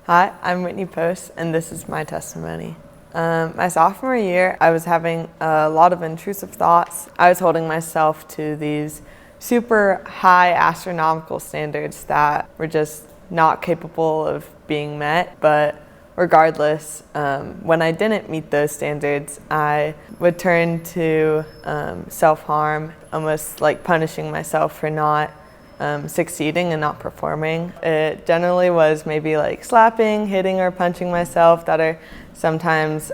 Hi, I'm Whitney Post, and this is my testimony. My sophomore year, I was having a lot of intrusive thoughts. I was holding myself to these super high astronomical standards that were just not capable of being met. But regardless, when I didn't meet those standards, I would turn to self-harm, almost like punishing myself for not succeeding and not performing. It generally was maybe like slapping, hitting, or punching myself that are sometimes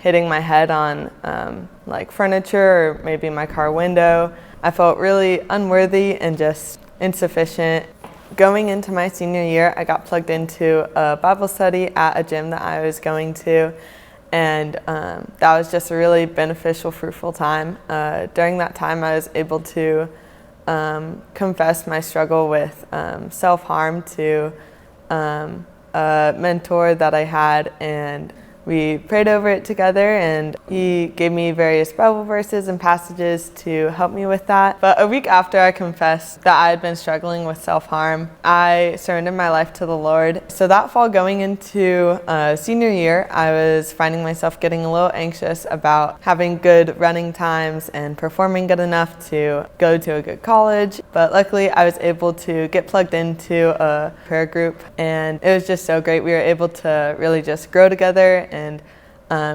hitting my head on like furniture or maybe my car window. I felt really unworthy and just insufficient. Going into my senior year, I got plugged into a Bible study at a gym that I was going to, and that was just a really beneficial, fruitful time. During that time, I was able to confess my struggle with self-harm to a mentor that I had, and we prayed over it together, and he gave me various Bible verses and passages to help me with that. But a week after I confessed that I had been struggling with self-harm, I surrendered my life to the Lord. So that fall going into senior year, I was finding myself getting a little anxious about having good running times and performing good enough to go to a good college. But luckily I was able to get plugged into a prayer group, and it was just so great. We were able to really just grow together and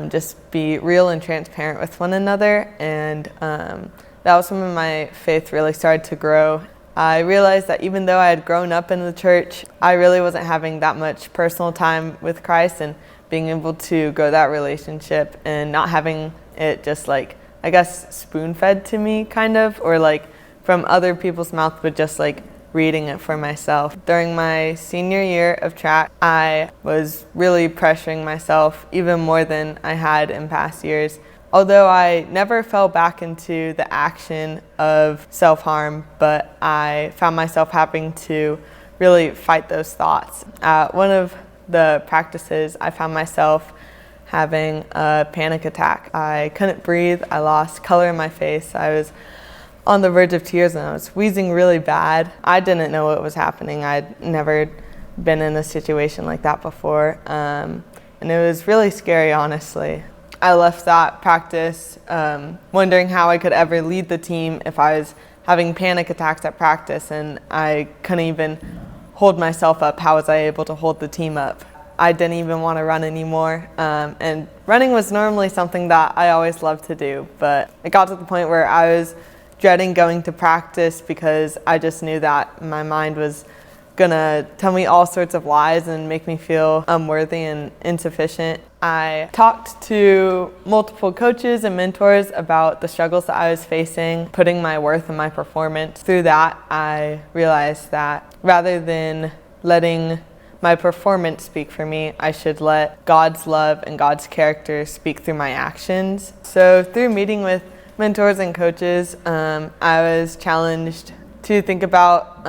just be real and transparent with one another, and that was when my faith really started to grow. I realized that even though I had grown up in the church, I really wasn't having that much personal time with Christ, and being able to grow that relationship and not having it just like, I guess, spoon-fed to me kind of, or like from other people's mouth, but just like reading it for myself. During my senior year of track, I was really pressuring myself even more than I had in past years. Although I never fell back into the action of self-harm, but I found myself having to really fight those thoughts. At one of the practices, I found myself having a panic attack. I couldn't breathe, I lost color in my face, I was on the verge of tears, and I was wheezing really bad. I didn't know what was happening. I'd never been in a situation like that before, and it was really scary, honestly. I left that practice wondering how I could ever lead the team if I was having panic attacks at practice, and I couldn't even hold myself up. How was I able to hold the team up? I didn't even want to run anymore, and running was normally something that I always loved to do, but it got to the point where I was dreading going to practice because I just knew that my mind was gonna tell me all sorts of lies and make me feel unworthy and insufficient. I talked to multiple coaches and mentors about the struggles that I was facing, putting my worth in my performance. Through that, I realized that rather than letting my performance speak for me, I should let God's love and God's character speak through my actions. So through meeting with mentors and coaches, I was challenged to think about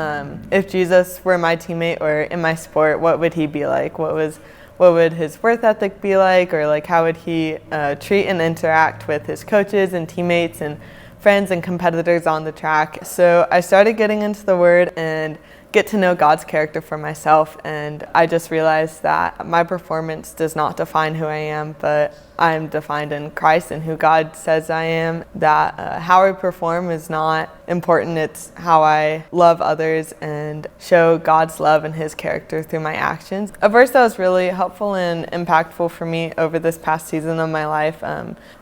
if Jesus were my teammate or in my sport, what would he be like? What would his work ethic be like? Or like how would he treat and interact with his coaches and teammates and friends and competitors on the track? So I started getting into the Word and get to know God's character for myself, and I just realized that my performance does not define who I am, but I'm defined in Christ and who God says I am. That how I perform is not important, it's how I love others and show God's love and his character through my actions. A verse that was really helpful and impactful for me over this past season of my life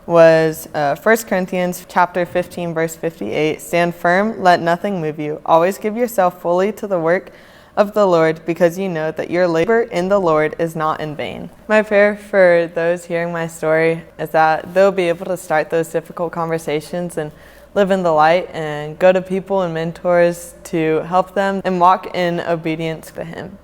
was 1 Corinthians chapter 15, verse 58. Stand firm, let nothing move you. Always give yourself fully to the work of the Lord, because you know that your labor in the Lord is not in vain. My prayer for those hearing my story is that they'll be able to start those difficult conversations and live in the light and go to people and mentors to help them and walk in obedience to him.